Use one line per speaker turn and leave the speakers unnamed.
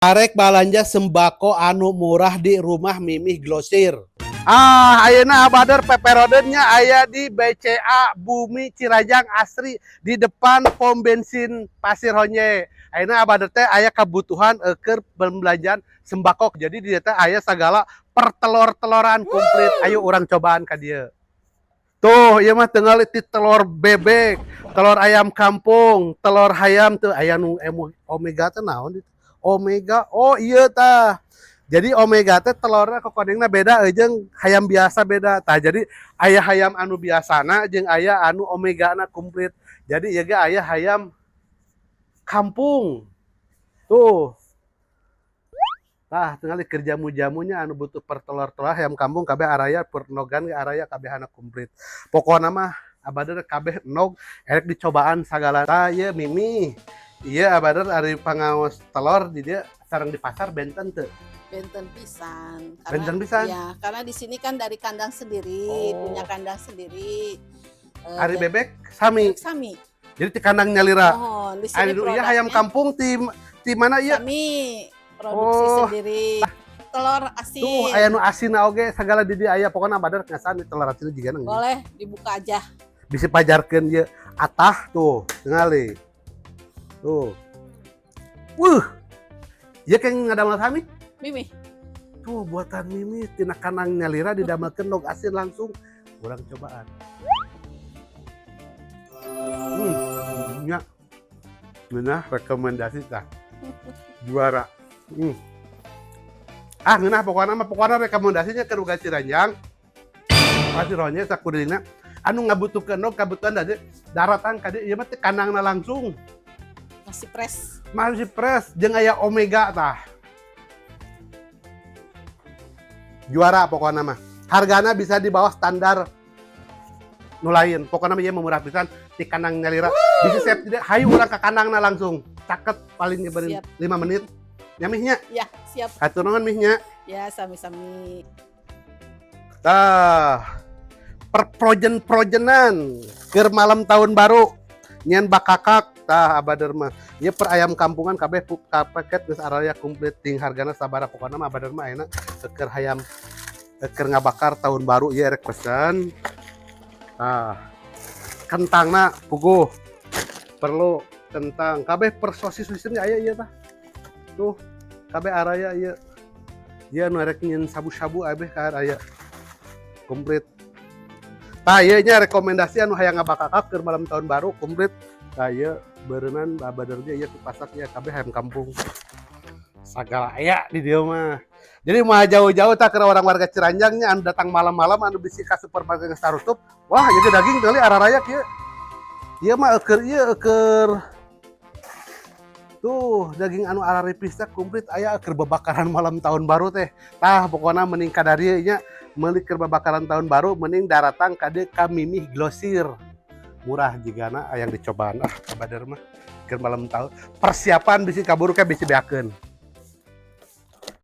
Arek balanja sembako anu murah di rumah Mimih Glosir. Ayeuna Abadar peperodennya aya di BCA Bumi Cirajang Asri di depan pom bensin Pasir Honje. Ayeuna Abadar teh aya kebutuhan keur pembelanjaan sembako. Jadi di teh aya segala pertelur-teloran komplit. Ayo urang cobaan ka dieu. Tuh, ieu mah tinggal ti telur bebek, telur ayam kampung, telur hayam tuh aya nu omega teh naon itu? Omega, oh iya tah. Jadi omega teh telurnya kokodengna beda jeung hayam biasa beda. Tah jadi aya hayam anu biasana jeung aya anu omegana komplit. Jadi ieu ge aya hayam kampung. Tuh. Tah tinggal kerja jamunya anu butuh pertelur-telur hayam kampung kabeh araya pernogan ge araya kabehana komplit. Pokona mah Abadar kabeh nog erek dicobaan sagala. Tah ieu Mimi. Iya, Abadar ari pangaos telur di dia sareng di pasar benten teu?
Benten pisan.
Benten pisan?
Ya, karena di sini kan dari kandang sendiri, punya kandang sendiri.
Ari bebek sami.
Sami.
Jadi di kandang nyalira.
Oh, di
Ari
sini
ieu hayam kampung ti mana ieu?
Kami produksi sendiri. Telur asin.
Tuh, aya nu asinna oge sagala di dieu aya. Pokona Abadar ngasan telur asin jiga nang.
Boleh dibuka aja.
Bisa pajarkeun ieu atah tuh, tingali. Tuh. Ieu keng ngadamel sami?
Mimi.
Tuh buatan Mimi tina kandang nyalira didamelkeun log asin langsung. Urang cobaan. Nya. Ngeunah rekomendasi tah. Juara. Ngeunah pokona rekomendasinya ke Ruga Ciranjang. Pasir Honje sakurilina anu ngabutuhkeun nog kabutuhan dari daratan ka dieu ieu mah teh kandangna langsung. Masih pres jeung aya omega tah. Juara pokoknya mah. Hargana bisa di bawah standar nu lain. Pokoknya mah ieu murah pisan di kandang nyalira. Bisa siap tidak hayu urang ka kandangna langsung. Caket paling nyeberin 5 menit. Ya mihnya?
Ya, siap.
Hatur nuhun mihnya.
Ya, sami-sami.
Tah. Perprojen-projenan keur malam tahun baru. Nyen bakakak tah Abadar mah. Ieu per ayam kampungan kabeh paket geus araya komplit ting hargana sabaraha pokona mah Abadar mah ayeuna keur hayam keur ngabakar tahun baru ieu erek pesen. Kentangna puguh. Perlu kentang. Kabeh per sosis-sosisnya aya ieu tah. Tuh, kabeh araya ieu. Ieu nu erek nyen sabu-sabu abeh ka aya komplit. Tah ieu nya rekomendasi anu hayang ngabakakak keur malam tahun baru komplit. Tah ieu beureunnan Abadar ge ieu ku pasar ieu kabeh hayam kampung. Sagala aya di dieu mah. Jadi mah jauh-jauh tah keur orang warga Ciranjang nya anu datang malam-malam anu bisi ka supermarket geus tarutup. Wah, ieu daging teuing araraya kieu. Ieu mah euker tuh daging anu araripis teh komplit aya keur babakaran malam tahun baru teh. Tah pokona mending kadari nya meuli keur babakaran tahun baru mending daratang ka dieu ka Mimih Glosir. Murah jigana aya yang dicobaan Abadar mah keur malam tahun. Persiapan bisi kaburu ke bisi beakeun.